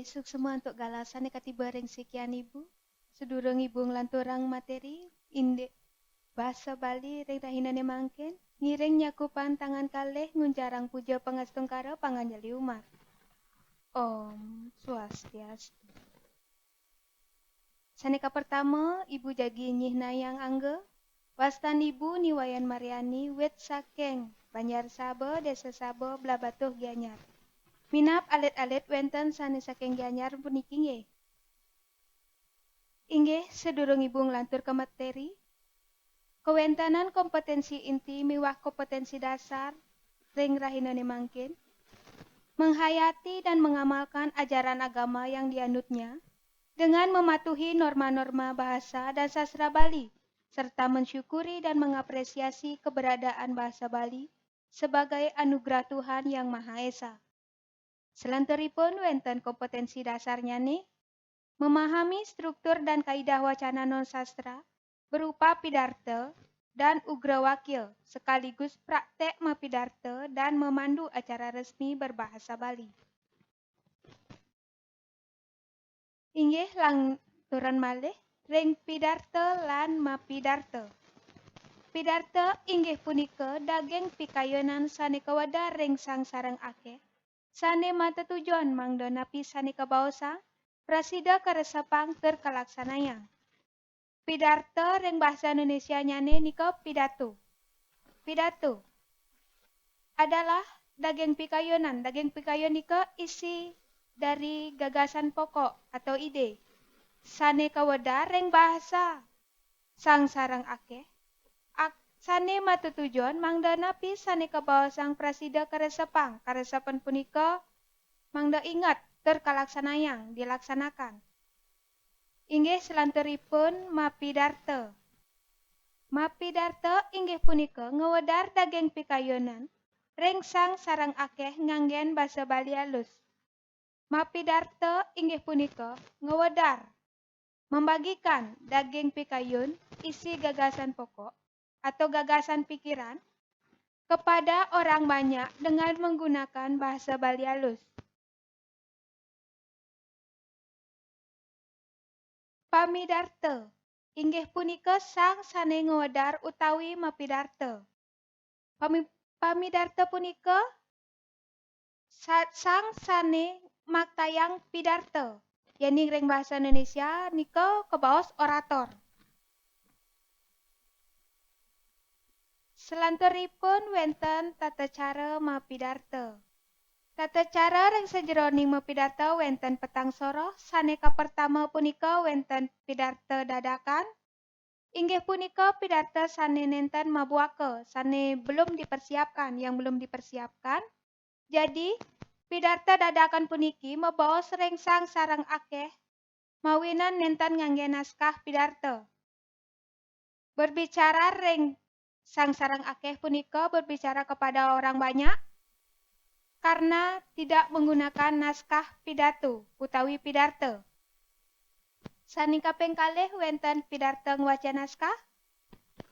Suksema untuk galasan katiba ring sekian ibu. Sedurung ibu nglanturang materi inde bahasa Bali ring rahinane mangken. Ngiring nyakupan tangan kalih ngunjarang puja pangastungkara panganjali umat. Om Swastiastu. Saneka pertama ibu jagi nyih nayang angga. Wastan ibu niwayan Mariani wet sakeng Banjar Saba Desa Saba Blabatuh Gianyar. Minap alit-alit wenten sanes saking Gianyar puniki nggih. Inggih sedurung ibu nglantur ke materi. Kewentanan kompetensi inti miwah kompetensi dasar ring rahinane mangkin. Menghayati dan mengamalkan ajaran agama yang dianutnya dengan mematuhi norma-norma bahasa dan sastra Bali serta mensyukuri dan mengapresiasi keberadaan bahasa Bali sebagai anugerah Tuhan Yang Maha Esa. Selanturipun wenten kompetensi dasarnya nih, memahami struktur dan kaidah wacana non-sastra berupa pidarta dan ugrawakil sekaligus praktek mapidarta dan memandu acara resmi berbahasa Bali. Inggih lanturan malih ring pidarta lan mapidarta. Pidarta inggih punika daging pikayonan saneka wada ring sang sareng akeh. Sane mata tujuan mangda napi saneka baosa prasida karesapang terkalaksanayang. Pidarta ring bahasa Indonesia nyane nika pidato. Pidato adalah daging pikayonan. Daging pikayon nika isi dari gagasan pokok atau ide. Sane kaweda ring bahasa sang sarang akeh. Sane matu tujuan mangda napi sane kabawa sang prasida karesapang. Karesapan punika mangda ingat terkalaksanayang dilaksanakan. Inggih selanturipun mapidarta. Mapidarta inggih punika ngewedar daging pikayonan ring sang sarang akeh nganggen basa Bali alus. Mapidarta inggih punika ngewedar membagikan daging pikayon isi gagasan pokok atau gagasan pikiran kepada orang banyak dengan menggunakan bahasa Bali alus. Pamidarta inggih punika sang sane ngewedar utawi mapidarta. Pamidarta punika sang sane maktayang pidarta. Yani ring bahasa Indonesia nika kebaos orator. Selanturipun wenten tata cara mapidarta. Tata cara ring sajeroning mapidarta wenten petang soroh. Saneka pertama punika wenten pidarta dadakan. Inggih punika pidarta sane nenten mabuake, sane belum dipersiapkan, yang belum dipersiapkan. Jadi pidarta dadakan puniki mabaos ring sang sarang akeh mawinan nenten ngangge naskah pidarta. Berbicara ring sang sarang akeh punika berbicara kepada orang banyak karena tidak menggunakan naskah pidato utawi pidarta. Sani kaping kalih wenten pidarta ngwaca naskah.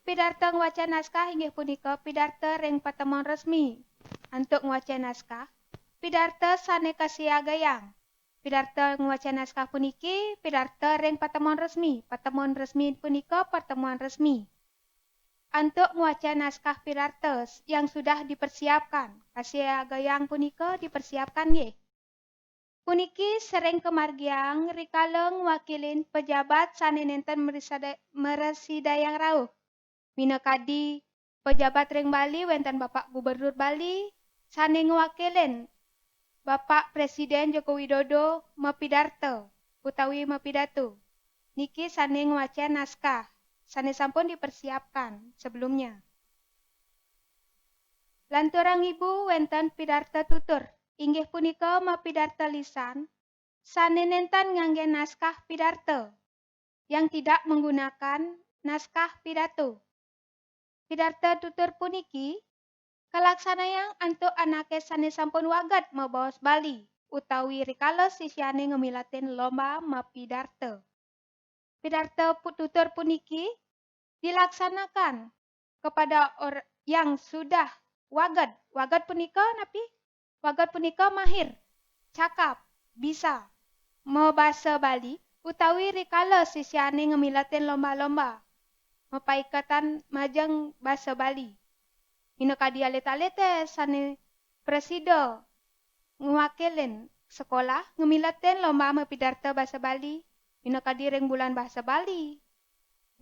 Pidarta ngwaca naskah inggih punika pidarta ring patemon resmi. Untuk ngwaca naskah, pidarta sane kasiagayang. Pidarta ngwaca naskah puniki pidarta ring patemon resmi. Patemon resmi punika pertemuan resmi. Untuk ngwaca naskah pidarta yang sudah dipersiapkan. Kasiagayang punika dipersiapkan nggih. Puniki sering kemargiang rikala ngwakilin pejabat sane nenten meresidayang rauh. Minakadi pejabat ring Bali wenten Bapak Gubernur Bali sane ngwakilin Bapak Presiden Joko Widodo mapidarta utawi mapidato. Niki sane ngwaca naskah sane sampun dipersiapkan sebelumnya. Lanturang ibu wenten pidarta tutur. Inggih punika mapidarta lisan sane nenten ngangge naskah pidarta yang tidak menggunakan naskah pidato. Pidarta tutur puniki kalaksanayang antuk anake sane sampun wagat mabaos Bali utawi rikala sisyane ngemilatin lomba mapidarta. Pidarta tutur puniki dilaksanakan kepada orang yang sudah wagat. Wagat punika napi? Wagat punika mahir, cakap, bisa. Mo basa Bali, utawi rikala sisiane ngemilatin lomba-lomba. Mapaikatan majang basa Bali. Inokadi alet-alete sane presida ngwakilin sekolah ngemilatin lomba mapidarta bahasa Bali. Inokadi ring bulan bahasa Bali.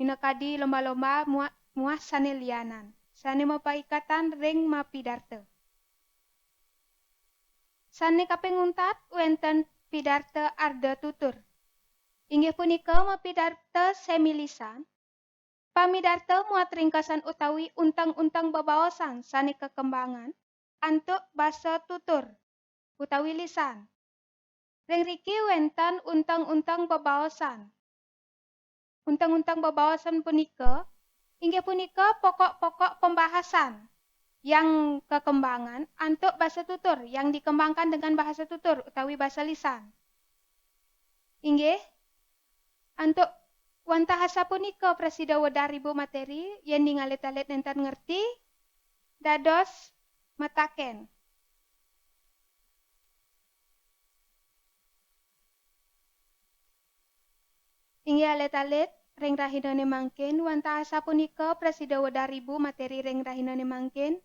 Inokadi lomba-lomba muas sane lianan. Sane mapaikatan ring mapidarta. Sane kapenguntat wenten pidarta arda tutur. Inggih punika mapidarta semilisan. Pamidarta muat ringkasan utawi untang-untang babaosan sane kekembangan antuk basa tutur utawi lisan. Ring riki wenten untang-untang babaosan. Untang-untang babaosan punika inggih punika pokok-pokok pembahasan yang kekembangan antuk bahasa tutur yang dikembangkan dengan bahasa tutur utawi bahasa lisan. Inggih antuk wantahasa punika presida wedaribu materi yen ningalit-alit nenten ngerti dados mataken. Inggih alit-alit ring rahinane mangkin wantahasa punika presida wedaribu materi ring rahinane mangkin.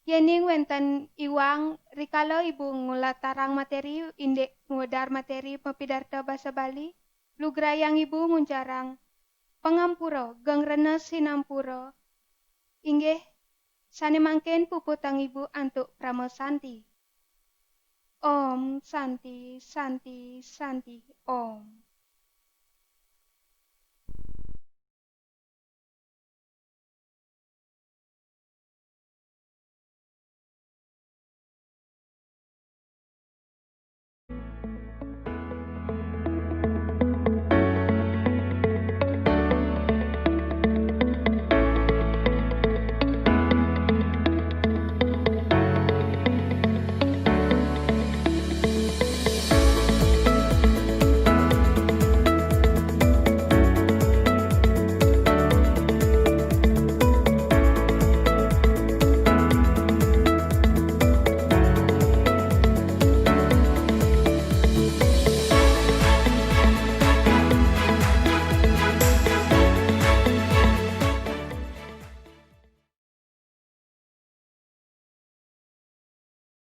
Yening wenten iwang rikala ibu ngulatarang materi indek ngudar materi pepidarta bahasa Bali. Lugrayang ibu nguncarang pangampura gangrena sinampura. Inggih sane mangkin puputang ibu antuk prama santi. Om santi santi santi om.